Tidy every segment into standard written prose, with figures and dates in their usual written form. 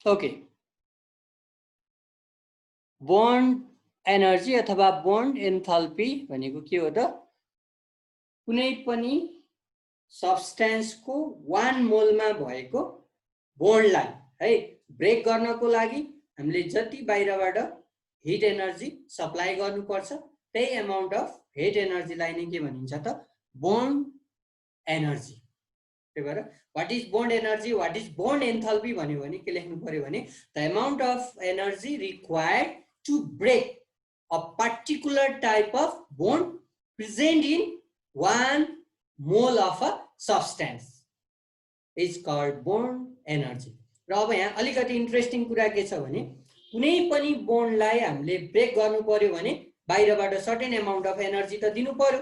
Okay, bond energy अथवा bond enthalpy भनेको के हो त? कुनै पनि सब्स्टेन्सको 1 मोलमा भएको बोन्डलाई है ब्रेक गर्नको लागि हामीले जति बाहिरबाट हिट एनर्जी सप्लाई गर्नुपर्छ त्यही अमाउन्ट अफ हिट एनर्जीलाई नै के भनिन्छ त? Bond energy. त्यही भएर what is bond energy, what is bond enthalpy भन्यो भने के लेख्नु पर्यो भने the amount of energy required to break a particular type of bond present in 1 mole of a substance is called bond energy. र अब यहाँ अलिकति इन्ट्रेस्टिङ कुरा के छ भने कुनै पनि बोन्डलाई हामीले ब्रेक गर्नु पर्यो भने बाहिरबाट सर्टेन अमाउन्ट अफ एनर्जी त दिनु पर्यो,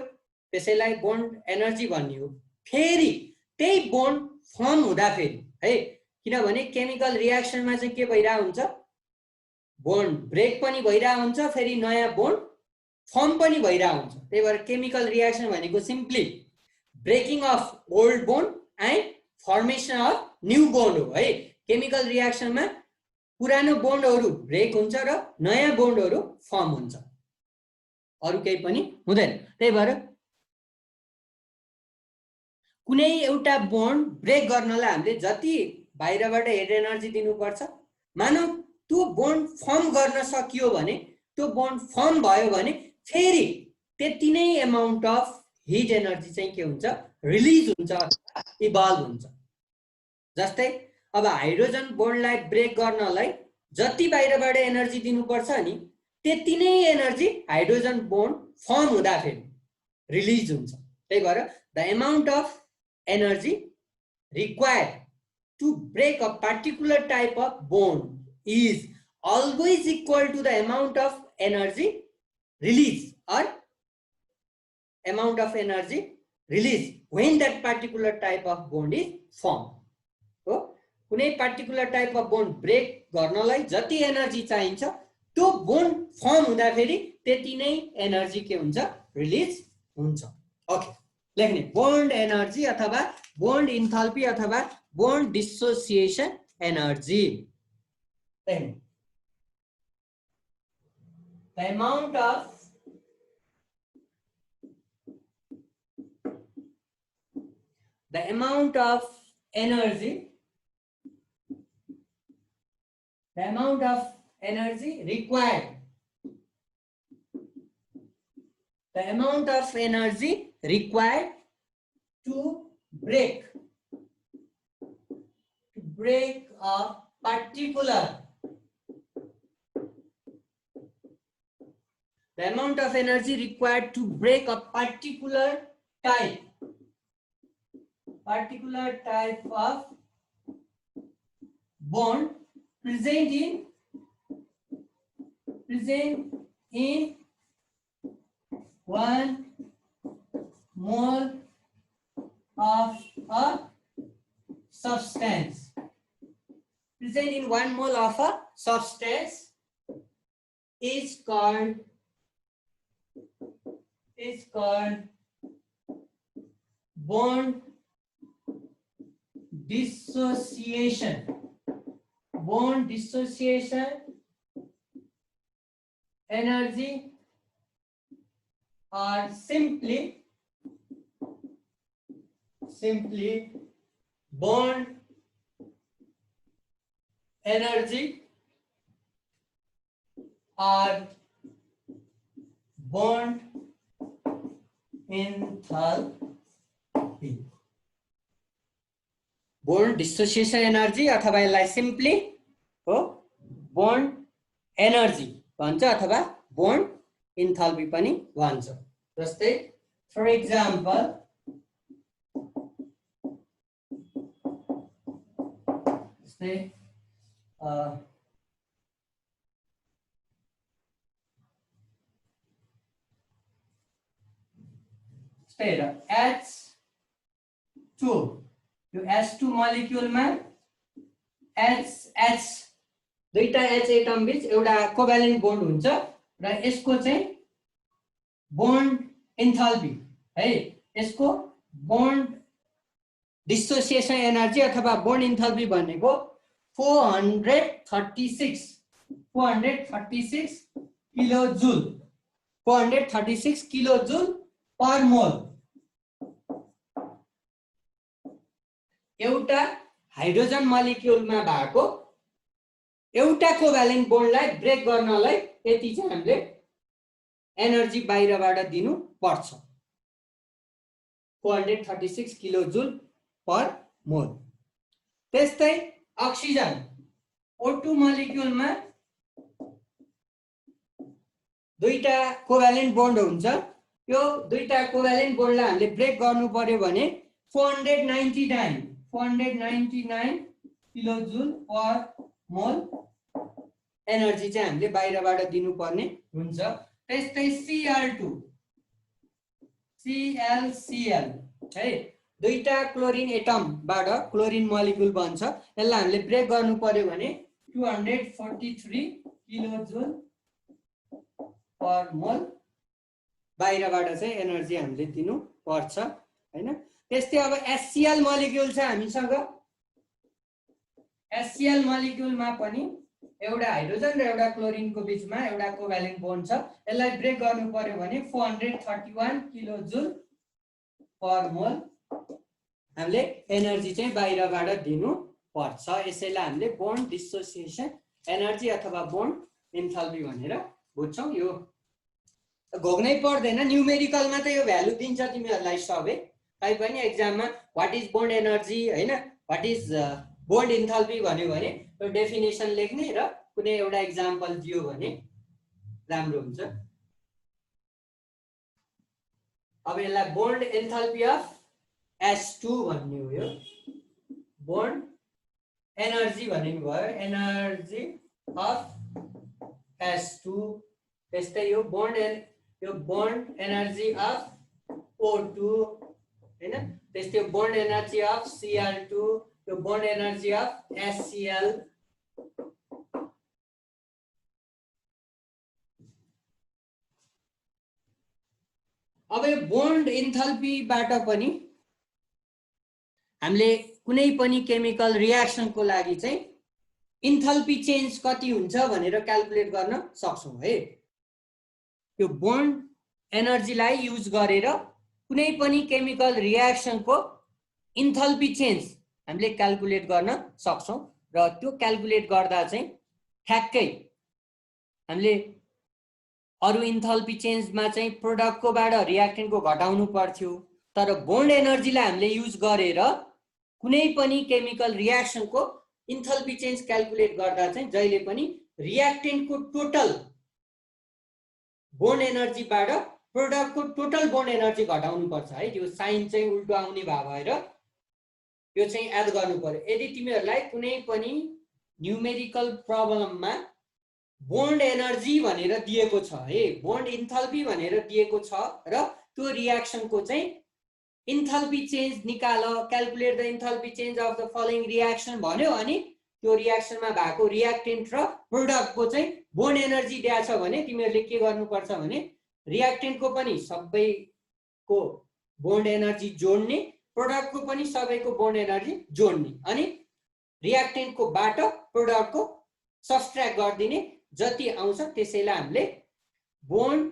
त्यसैलाई बोन्ड एनर्जी भन्ने हो। फेरि त्यही बोन्ड फर्म हुँदाखेरि है, किनभने केमिकल रियाक्सनमा चाहिँ के भइरा हुन्छ? बोन्ड ब्रेक पनि भइरा हुन्छ, फेरि नयाँ बोन्ड फर्म पनि भइरा हुन्छ। त्यही भएर केमिकल रियाक्सन भनेको simply breaking of old bond and formation of new bond हो है। केमिकल रियाक्सनमा पुरानो बोन्डहरू ब्रेक हुन्छ र नयाँ बोन्डहरू फर्म हुन्छ, अरु केही पनि हुँदैन। त्यही भएर कुनै एउटा बोन्ड ब्रेक गर्नलाई हामीले जति बाहिरबाट हिट एनर्जी दिनुपर्छ, मानौ त्यो बोन्ड फर्म गर्न सकियो भने, त्यो बोन्ड फर्म भयो भने फेरि त्यति नै अमाउन्ट अफ हिट एनर्जी चाहिँ के हुन्छ? रिलिज हुन्छ, इभल्भ हुन्छ। जस्तै अब हाइड्रोजन बोन्डलाई ब्रेक गर्नलाई जति बाहिरबाट एनर्जी दिनुपर्छ नि त्यति नै एनर्जी हाइड्रोजन बोन्ड फर्म हुँदाखेरि रिलिज हुन्छ। त्यही भएर the amount of energy required to break a particular type of bond is always equal to the amount of energy released or amount of energy released when that particular type of bond is formed. So कुनै particular type of bond break गर्नलाई जति energy चाहिन्छ त्यो bond form हुँदाखेरि त्यति नै energy के हुन्छ? रिलिज हुन्छ। ओके, लेख्ने बोन्ड एनर्जी अथवा बोन्ड इन्थाल्पी अथवा bond dissociation energy. The amount of energy required, the amount of energy required to break a particular, the amount of energy required to break a particular type of bond present in 1 mole of a substance, present in 1 mole of a substance is called bond dissociation. Bond dissociation energy, or simply bond energy or bond enthalpy. Bond dissociation energy अथवा यसलाई simply हो bond energy भन्छ अथवा bond enthalpy पनि भन्छ। जस्तै for example H2 यो H2 molecule में H दुईटा H एटम बीच एउटा कोभ्यालेन्ट बोन्ड हुन्छ र यसको चाहिँ बोन्ड एन्थाल्पी है, यसको बोन्ड डिसोसिएसन एनर्जी अथवा बोन्ड एन्थाल्पी भनेको 436 किलोजूल 436 किलोजूल पर मोल। एउटा हाइड्रोजन मलिक्युलमा भएको एउटा कोभ्यालेन्ट बोन्डलाई ब्रेक गर्नलाई यति चाहिँ हामीले एनर्जी बाहिरबाट दिनु पर्छ, 436 किलोजूल पर मोल। त्यस्तै अक्सिजन O2 मलिक्युलमा दुईटा कोभ्यालेन्ट बोन्ड हुन्छ, यो दुईटा कोभ्यालेन्ट बोन्डलाई हामीले ब्रेक गर्नु पर्यो भने 499 किलोजूल पर मोल एनर्जी चाहिँ हामीले बाहिरबाट दिनुपर्ने हुन्छ। त्यस्तै ClCl है, दुईटा क्लोरिन एटमबाट क्लोरिन मलिक्युल बन्छ, यसलाई हामीले ब्रेक गर्नु पर्यो भने 243 किलोजूल पर मोल बाहिरबाट चाहिँ एनर्जी हामीले दिनु पर्छ हैन। त्यस्तै अब HCl मलिक्युल छ हामीसँग, HCl मलिक्युलमा पनि एउटा हाइड्रोजन र एउटा क्लोरिनको बीचमा एउटा कोभ्यालेन्ट बोन्ड छ, यसलाई ब्रेक गर्नु पर्यो भने 431 किलोजूल पर मोल हामीले एनर्जी चाहिँ बाहिरबाट दिनु पर्छ। यसैलाई हामीले बोन्ड डिसोसिएसन एनर्जी अथवा बोन्ड एन्थाल्पी भनेर बुझ्छौँ। यो घोक्नै पर्दैन, न्युमेरिकलमा त यो भ्यालु दिन्छ तिमीहरूलाई सबै, तैपनि एक्जाममा व्हाट इज बोन्ड एनर्जी हैन, व्हाट इज बोन्ड एन्थाल्पी भन्यो भने यो डेफिनेसन लेख्ने र कुनै एउटा एक्जाम्पल दियो भने राम्रो हुन्छ। अब यसलाई बोन्ड एन्थाल्पी अफ S2 भन्ने हो, यो बोन्ड एनर्जी भनेको भयो, एनर्जी अफ S2। त्यस्तै यो बोन्ड एनर्जी अफ O2 हैन, त्यस्तै बोन्ड एनर्जी अफ Cl2, यो बोन्ड एनर्जी अफ HCl। अब यो बोन्ड एन्थाल्पीबाट पनि हामीले कुनै पनि केमिकल रियाक्सनको लागि चाहिँ इन्थाल्पी चेन्ज कति हुन्छ भनेर क्याल्कुलेट गर्न सक्छौं है। यो बोन्ड एनर्जीलाई युज गरेर कुनै पनि केमिकल रियाक्सनको इन्थाल्पी चेन्ज हामीले क्याल्कुलेट गर्न सक्छौं र त्यो क्याल्कुलेट गर्दा चाहिँ ठ्याक्कै हामीले अरु इन्थाल्पी चेन्जमा चाहिँ प्रोडक्टकोबाट रियाक्टेन्टको घटाउनु पर्थ्यो, तर बोन्ड एनर्जीलाई हामीले युज गरेर कुनै पनि केमिकल रियाक्सनको इन्थाल्पी चेन्ज क्याल्कुलेट गर्दा चाहिँ जहिले पनि रियाक्टेन्टको टोटल बोन्ड एनर्जीबाट प्रोडक्टको टोटल बोन्ड एनर्जी घटाउनु पर्छ है। यो साइन चाहिँ उल्टो आउने भएर यो चाहिँ एड गर्नु पर्यो। यदि तिमीहरूलाई कुनै पनि न्युमेरिकल प्रब्लममा बोन्ड एनर्जी भनेर दिएको छ है, बोन्ड इन्थाल्पी भनेर दिएको छ र त्यो रियाक्सनको चाहिँ इन्थाल्पी चेन्ज निकाल, calculate the enthalpy change of the following reaction भन्यो अनि त्यो रियाक्सनमा भएको रियाक्टेन्ट र प्रोडक्टको चाहिँ बोन्ड एनर्जी दिएको छ भने तिमीहरूले के गर्नुपर्छ भने रियाक्टेन्टको पनि सबैको बोन्ड एनर्जी जोड्ने, प्रोडक्टको पनि सबैको बोन्ड एनर्जी जोड्ने अनि रियाक्टेन्टको बाट प्रोडक्टको सब्ट्र्याक्ट गरिदिने, जति आउँछ त्यसैलाई हामीले बोन्ड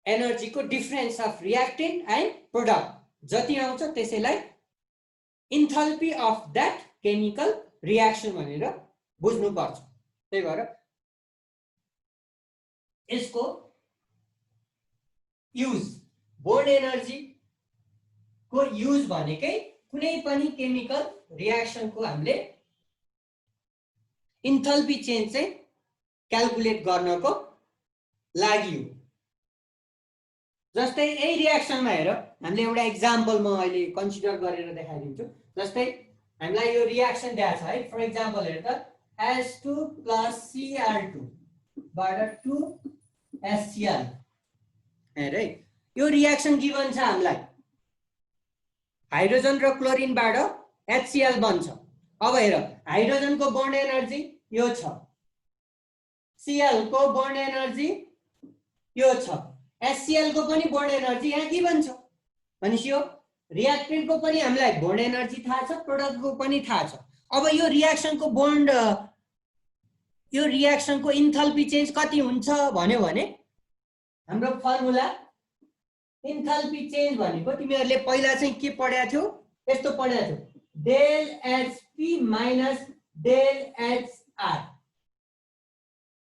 एनर्जीको difference of reactant and product जति आउँछ त्यसैलाई enthalpy of that chemical reaction भनेर बुझ्नु पर्छ। त्यही भएर यसको युज बोन्ड एनर्जी को युज भनेकै कुनै पनि केमिकल रियाक्सनको हामीले इन्थाल्पी चेन्ज चाहिँ क्याल्कुलेट गर्नको लागि हो। जस्तै यही रियाक्सनमा हेर, हामीले एउटा एक्जाम्पल म अहिले कन्सिडर गरेर देखाइदिन्छु। जस्तै हामीलाई यो रियाक्सन दिएको छ है, फर एक्जाम्पल हेर त S2 + Cl2 बाट 2HCl हेर है, यो रियाक्सन गिवन छ हामीलाई, हाइड्रोजन र क्लोरिनबाट HCl बन्छ। अब हेर हाइड्रोजनको बोन्ड एनर्जी यो छ, Cl को बोन्ड एनर्जी यो छ, HCl को पनि बोन्ड एनर्जी यहाँ गिवन छ भनेपछि यो रियाक्टेन्टको पनि हामीलाई बोन्ड एनर्जी थाहा छ, प्रोडक्टको पनि थाहा छ। अब यो रियाक्सनको बोन्ड यो रियाक्सनको इन्थाल्पी चेन्ज कति हुन्छ भन्यो भने हाम्रो फर्मुला इन्थाल्पी चेन्ज भनेको तिमीहरूले पहिला चाहिँ के पढ्या थियौ यस्तो पढ्या थियौ del H P minus del H R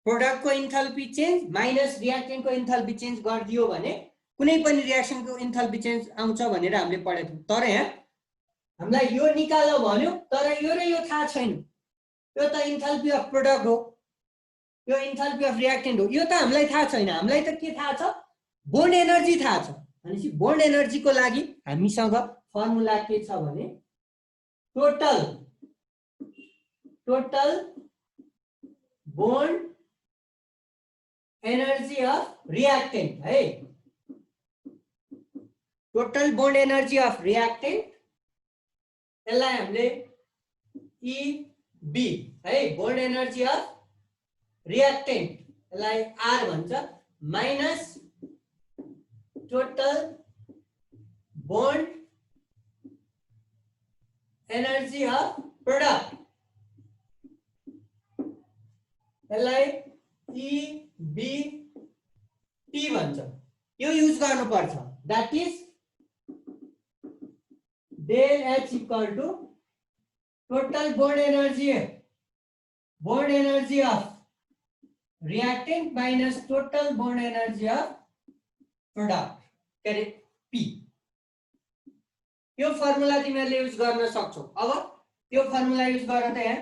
प्रोडक्टको इन्थाल्पी चेन्ज माइनस रियाक्टेन्टको इन्थाल्पी चेन्ज गरिदियो भने कुनै पनि रियाक्सनको इन्थाल्पी चेन्ज आउँछ भनेर हामीले पढेको थियौं तर यहाँ हामीलाई यो निकाल्नु भन्यो तर यो र यो थाहा छैन यो त इन्थाल्पी अफ प्रोडक्ट हो यो इन्थाल्पी अफ रियाक्टेन्ट हो यो त हामीलाई थाहा छैन हामीलाई त के थाहा छ बोन्ड एनर्जी थाहा छ भनेपछि बोन्ड एनर्जीको लागि हामीसँग फर्मुला के छ भने total bond energy of reactant है total bond energy of reactant यसलाई हामीले EB है बोन्ड एनर्जी अफ रियाक्टेन्ट यसलाई R भन्छ minus total bond energy of product यसलाई EBT भन्छ यो युज गर्नुपर्छ that is del H equal to total bond energy of reactant minus total bond energy of product correct P यो formula तिमीहरूले use गर्न सक्छौ अब यो फर्मुला युज गरेर त यहाँ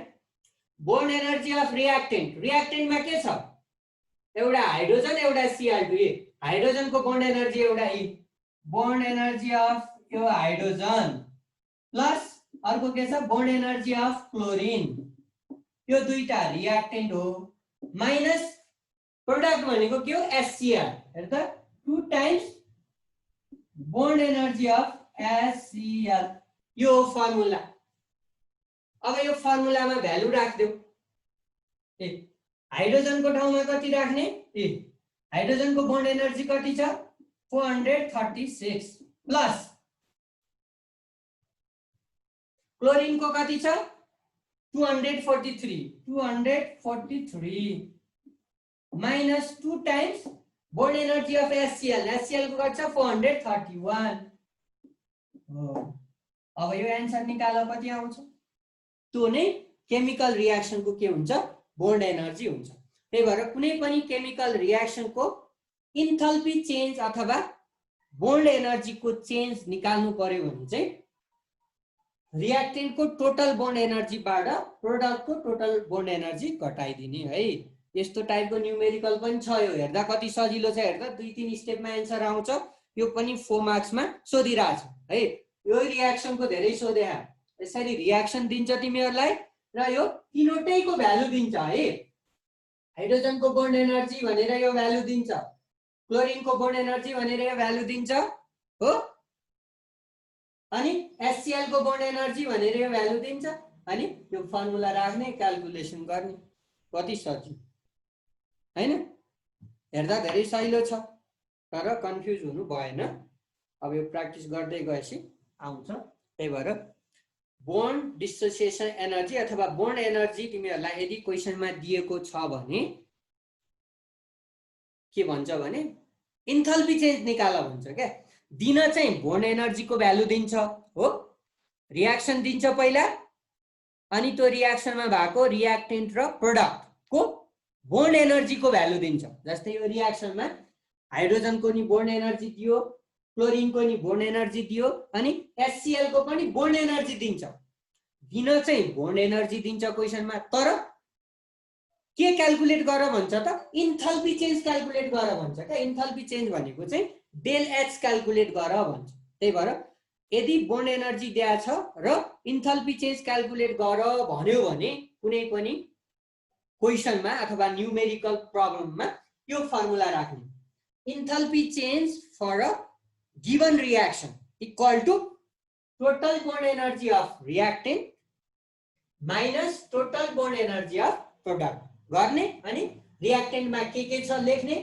बोन्ड एनर्जी अफ रियाक्टेन्टमा के छ एउटा हाइड्रोजन एउटा Cl2 हाइड्रोजनको बोन्ड एनर्जी एउटा E बोन्ड एनर्जी अफ यो हाइड्रोजन प्लस अर्को के छ बोन्ड एनर्जी अफ क्लोरिन यो दुईटा रियाक्टेन्ट हो माइनस प्रोडक्ट भनेको के हो HCl हेर त 2 times bond energy of HCl यो फर्मुला अब यो फर्मुलामा भ्यालु राख्दियौ ए हाइड्रोजनको ठाउँमा कति राख्ने ए हाइड्रोजनको बोन्ड एनर्जी कति छ 436 प्लस क्लोरिन को कति छ 243 minus 2 times bond energy of HCl को कति छ 431 अब यो एन्सर निकाल कति आउँछ त्यो नै केमिकल रियाक्सन को के हुन्छ बोन्ड एनर्जी हुन्छ त्यही भएर कुनै पनि केमिकल रियाक्सन को इन्थाल्पी चेन्ज अथवा बोन्ड एनर्जी को चेन्ज निकाल्नु पर्यो भने चाहिँ रियाक्टेन्ट को टोटल बोन्ड एनर्जी बाट प्रोडक्ट को टोटल बोन्ड एनर्जी घटाइदिने है यस्तो टाइपको न्यूमेरिकल पनि छ यो हेर्दा कति सजिलो छ हेर्दा 2-3 स्टेपमा आन्सर आउँछ यो पनि 4 मार्क्समा सोधिराछ है यो रियाक्सन को धेरै सोधे यसरी रियाक्सन दिन्छ तिमीहरुलाई र यो तीनवटैको भ्यालु दिन्छ है हाइड्रोजन को बोन्ड एनर्जी भनेर यो भ्यालु दिन्छ क्लोरिन को बोन्ड एनर्जी भनेर यो भ्यालु दिन्छ हो अनि HCl को बोन्ड एनर्जी भनेर यो भ्यालु दिन्छ अनि यो फर्मुला राख्ने क्याल्कुलेसन गर्ने कति सजिलो हैन हेर्दा धेरै सजिलो छ तर कन्फ्युज हुनु भएन अब यो प्र्याक्टिस गर्दै गएपछि आउँछ त्यही भएर बोन्ड डिसोसिएसन एनर्जी अथवा बोन्ड एनर्जी तिमीहरुलाई यदि क्वेशनमा दिएको छ भने के भन्छ भने इन्थाल्पी चेन्ज निकाल भन्छ के दिन चाहिँ बोन्ड एनर्जी को भ्यालु दिन्छ हो रियाक्सन दिन्छ पहिला अनि त्यो रियाक्सनमा भएको रियाक्टेन्ट र प्रोडक्ट को बोन्ड एनर्जी को भ्यालु दिन्छ जस्तै यो रियाक्सनमा हाइड्रोजन को नि बोन्ड एनर्जी दियो क्लोरिन को नि बोन्ड एनर्जी दियो अनि HCl को पनि बोन्ड एनर्जी दिन्छ दिन चाहिँ बोन्ड एनर्जी दिन्छ क्वेशनमा तर के क्याल्कुलेट गर भन्छ त इन्थाल्पी चेन्ज क्याल्कुलेट गर भन्छ के इन्थाल्पी चेन्ज भनेको चाहिँ डेल H क्याल्कुलेट गर भन्छ त्यही भएर यदि बोन्ड एनर्जी दिया छ र इन्थाल्पी चेन्ज क्याल्कुलेट गर भन्यो भने कुनै पनि क्वेशनमा अथवा न्यूमेरिकल प्रब्लममा यो फर्मुला राख्ने enthalpy change for a given reaction equal to total bond energy of reactant minus total bond energy of product गर्ने अनि रियाक्टेन्टमा के छ लेख्ने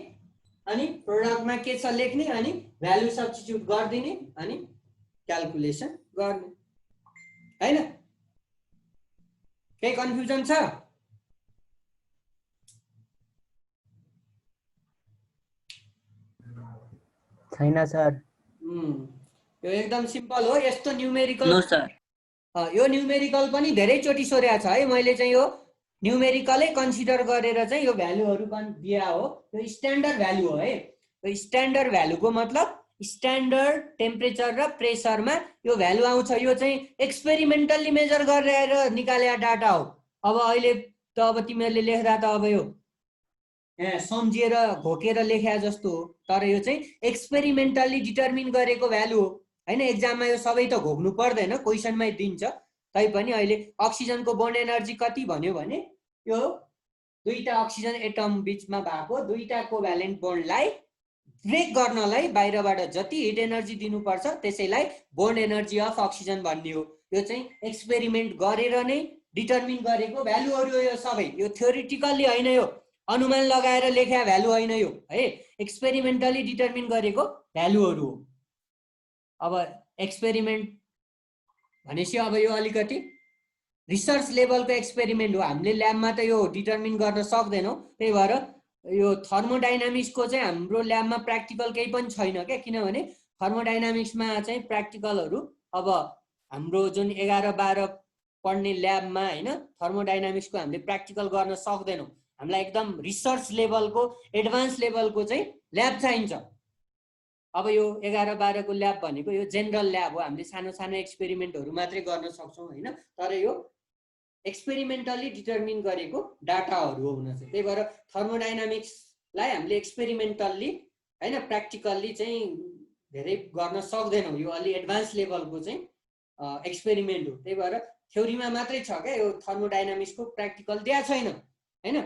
अनि प्रोडक्टमा के छ लेख्ने अनि भ्यालु सब्स्टिट्युट गर्दिने अनि क्याल्कुलेसन गर्ने हैन केही कन्फ्युजन छ? छैन सर। यो एकदम सिम्पल हो। यस्तो न्युमेरिकल नो सर। यो न्युमेरिकल पनि धेरैचोटि सोधेको छ है मैले चाहिँ। यो न्युमेरिकलै कन्सिडर गरेर चाहिँ यो भ्यालुहरू दिया हो। यो स्ट्यान्डर्ड भ्यालु हो है। यो स्ट्यान्डर्ड भ्यालुको मतलब स्ट्यान्डर्ड टेम्परेचर र प्रेसरमा यो भ्यालु आउँछ। यो चाहिँ एक्सपेरिमेन्टल्ली मेजर गरेर निकालेको डाटा हो। अब अहिले त अब तिमीहरूले लेख्दा त अब यो सम्झिएर घोकेर लेख्या जस्तो हो, तर यो चाहिँ एक्सपेरिमेन्टल्ली डिटर्मिन गरेको भ्यालु हो हैन। एक्जाममा यो सबै त घोक्नु पर्दैन, क्वेसनमै दिन्छ। तैपनि अहिले अक्सिजनको बोन्ड एनर्जी कति भन्यो भने यो दुईटा अक्सिजन एटम बीचमा भएको दुईटा कोभ्यालेन्ट बोन्डलाई ब्रेक गर्नलाई बाहिरबाट जति हिट एनर्जी दिनुपर्छ त्यसैलाई बोन्ड एनर्जी अफ अक्सिजन भन्ने हो। यो चाहिँ एक्सपेरिमेन्ट गरेर नै डिटर्मिन गरेको भ्यालुहरू हो। यो सबै यो थ्योरिटिकल्ली होइन, यो अनुमान लगाएर लेख्या भ्यालु होइन यो है। एक्सपेरिमेन्टली डिटर्मिन गरेको भ्यालुहरू हो। अब एक्सपेरिमेन्ट भनेपछि अब यो अलिकति रिसर्च लेभलको एक्सपेरिमेन्ट हो। हामीले ल्याबमा त यो डिटर्मिन गर्न सक्दैनौँ। त्यही भएर यो थर्मोडाइनामिक्सको चाहिँ हाम्रो ल्याबमा प्र्याक्टिकल केही पनि छैन क्या। किनभने थर्मोडाइनामिक्समा चाहिँ प्र्याक्टिकलहरू अब हाम्रो जुन 11-12 पढ्ने ल्याबमा होइन थर्मोडाइनामिक्सको हामीले प्र्याक्टिकल गर्न सक्दैनौँ। हामीलाई एकदम रिसर्च लेभलको एडभान्स लेभलको चाहिँ ल्याब चाहिन्छ। अब यो 11-12 को ल्याब भनेको यो जेनरल ल्याब हो। हामीले सानो सानो एक्सपेरिमेन्टहरू मात्रै गर्न सक्छौँ होइन। तर यो एक्सपेरिमेन्टली डिटर्मिन गरेको डाटाहरू हो हुन चाहिँ। त्यही भएर थर्मोडाइनामिक्सलाई हामीले एक्सपेरिमेन्टल्ली होइन प्र्याक्टिकल्ली चाहिँ धेरै गर्न सक्दैनौँ। यो अलि एडभान्स लेभलको चाहिँ एक्सपेरिमेन्ट हो। त्यही भएर थ्योरीमा मात्रै छ क्या। यो थर्मोडाइनामिक्सको प्र्याक्टिकल दिया छैन होइन।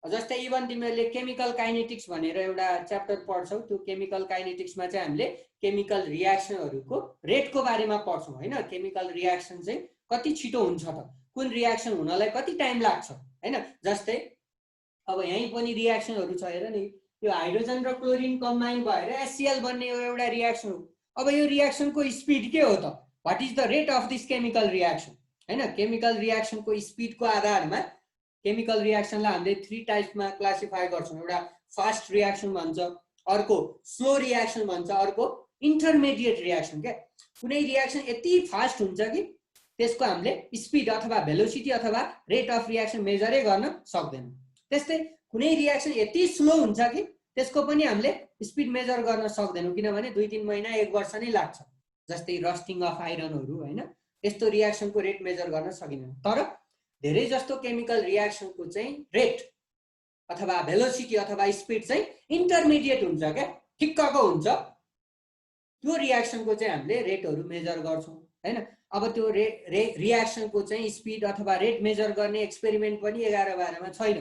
जस्तै इभन तिमीहरूले केमिकल काइनेटिक्स भनेर एउटा च्याप्टर पढ्छौ। त्यो केमिकल काइनेटिक्समा चाहिँ हामीले केमिकल रियाक्सनहरूको रेटको बारेमा पढ्छौँ होइन। केमिकल रियाक्सन चाहिँ कति छिटो हुन्छ त, कुन रियाक्सन हुनलाई कति टाइम लाग्छ होइन। जस्तै अब यहीँ पनि रियाक्सनहरू छ हेर नि। यो हाइड्रोजन र क्लोरिन कम्बाइन भएर HCl बन्ने एउटा रियाक्सन हो। अब यो रियाक्सनको स्पिड के हो त? What is the rate of this chemical reaction होइन। केमिकल रियाक्सनको स्पिडको आधारमा केमिकल रियाक्सनलाई हामीले 3 टाइप्समा क्लासिफाई गर्छौँ। एउटा फास्ट रियाक्सन भन्छ, अर्को स्लो रियाक्सन भन्छ, अर्को इन्टरमिडिएट रियाक्सन क्या। कुनै रियाक्सन यति फास्ट हुन्छ कि त्यसको हामीले स्पिड अथवा भेलोसिटी अथवा रेट अफ रियाक्सन मेजरै गर्न सक्दैनौँ। त्यस्तै कुनै रियाक्सन यति स्लो हुन्छ कि त्यसको पनि हामीले स्पिड मेजर गर्न सक्दैनौँ, किनभने 2-3 महिना 1 वर्ष नै लाग्छ। जस्तै रस्टिङ अफ आइरनहरू होइन, यस्तो रियाक्सनको रेट मेजर गर्न सकिँदैन। तर धेरै जस्तो केमिकल रियाक्सनको चाहिँ रेट अथवा भेलोसिटी अथवा स्पिड चाहिँ इन्टरमिडिएट हुन्छ क्या, ठिक्कको हुन्छ। त्यो रियाक्सनको चाहिँ हामीले रेटहरू मेजर गर्छौँ हैन। अब त्यो रियाक्सनको चाहिँ स्पिड अथवा रेट मेजर गर्ने एक्सपेरिमेन्ट पनि 11-12 मा छैन,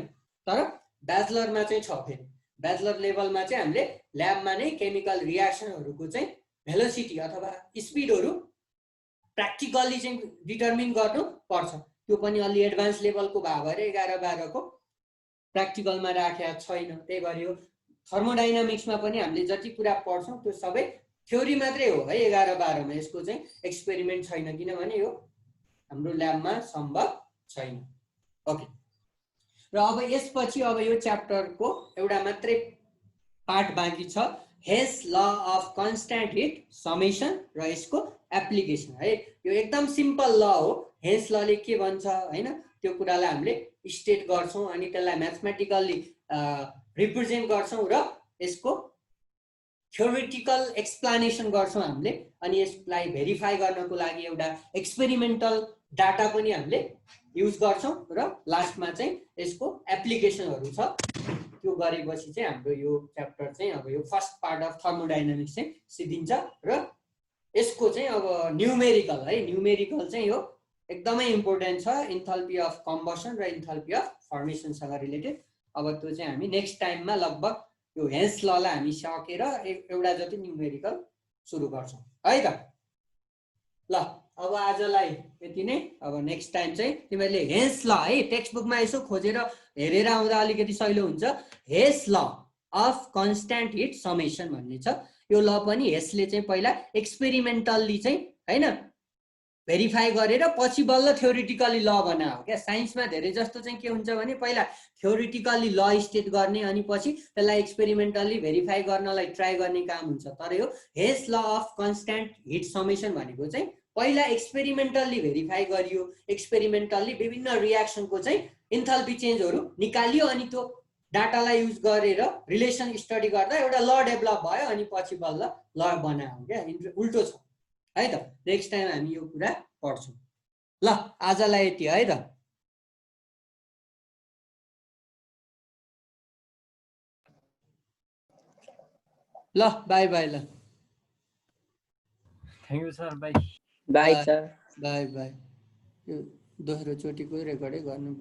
तर ब्याचलरमा चाहिँ छ। फेरि ब्याचलर लेभलमा चाहिँ हामीले ल्याबमा नै केमिकल रियाक्सनहरूको चाहिँ भेलोसिटी अथवा स्पिडहरू प्र्याक्टिकल्ली चाहिँ डिटर्मिन गर्नु पर्छ। त्यो पनि अलि एडभान्स लेभलको भए भएर 11-12 को प्र्याक्टिकलमा राखेको छैन। त्यही भएर यो थर्मोडाइनामिक्समा पनि हामीले जति कुरा पढ्छौँ त्यो सबै थ्योरी मात्रै हो है 11-12 मा। यसको चाहिँ एक्सपेरिमेन्ट छैन, किनभने यो हाम्रो ल्याबमा सम्भव छैन। ओके, र अब यसपछि अब यो च्याप्टरको एउटा मात्रै पार्ट बाँकी छ, hence law of constant hit summation र यसको एप्लिकेसन है। यो एकदम सिम्पल ल हो। हेन्स लले के भन्छ हैन, त्यो कुरालाई हामीले स्टेट गर्छौँ अनि त्यसलाई म्याथमेटिकल्ली रिप्रेजेन्ट गर्छौँ र यसको थ्योरिटिकल एक्सप्लेनेसन गर्छौँ हामीले। अनि यसलाई भेरिफाई गर्नको लागि एउटा एक्सपेरिमेन्टल डाटा पनि हामीले युज गर्छौँ र लास्टमा चाहिँ यसको एप्लिकेसनहरू छ। त्यो गरेपछि चाहिँ हाम्रो यो च्याप्टर चाहिँ अब यो फर्स्ट पार्ट अफ थर्मोडाइनामिक्स चाहिँ सिद्धिन्छ र यसको चाहिँ अब न्युमेरिकल है, न्युमेरिकल चाहिँ यो एकदमै इम्पोर्टेन्ट छ इन्थाल्पी अफ कम्बसन र इन्थाल्पी अफ फर्मेसनसँग रिलेटेड। अब त्यो चाहिँ हामी नेक्स्ट टाइममा लगभग यो हेन्स ललाई हामी सकेर एउटा जति न्युमेरिकल सुरु गर्छौँ है त। ल अब आजलाई यति नै। अब नेक्स्ट टाइम चाहिँ तिमीहरूले हेन्स ल है टेक्स्ट बुकमा यसो खोजेर हेरेर आउँदा अलिकति सहिलो हुन्छ। Hence law of constant hit summation भन्ने छ। यो ल पनि हेन्सले चाहिँ पहिला एक्सपेरिमेन्टल्ली चाहिँ हैन भेरिफाई गरेर पछि बल्ल थ्योरिटिकली ल बना हो क्या। साइन्समा धेरै जस्तो चाहिँ के हुन्छ भने पहिला थ्योरिटिकली ल स्टेट गर्ने अनि पछि त्यसलाई एक्सपेरिमेन्टली भेरिफाई गर्नलाई ट्राई गर्ने काम हुन्छ। तर यो हेस law of constant hit summation भनेको चाहिँ पहिला एक्सपेरिमेन्टली भेरिफाई गरियो, एक्सपेरिमेन्टली विभिन्न रियाक्सनको चाहिँ इन्थाल्पी चेन्जहरू निकालियो अनि त्यो डाटालाई युज गरेर रिलेसन स्टडी गर्दा एउटा ल डेभलप भयो अनि पछि बल्ल ल बनायो क्या। उल्टो छ है त। नेक्स्ट टाइम हामी यो कुरा पढ्छौँ। ल आजलाई यति है त। ल बाई बाई। ल thank you sir, by. By sir. By by. यो दोस्रो चोटिको रेकर्डै गर्नु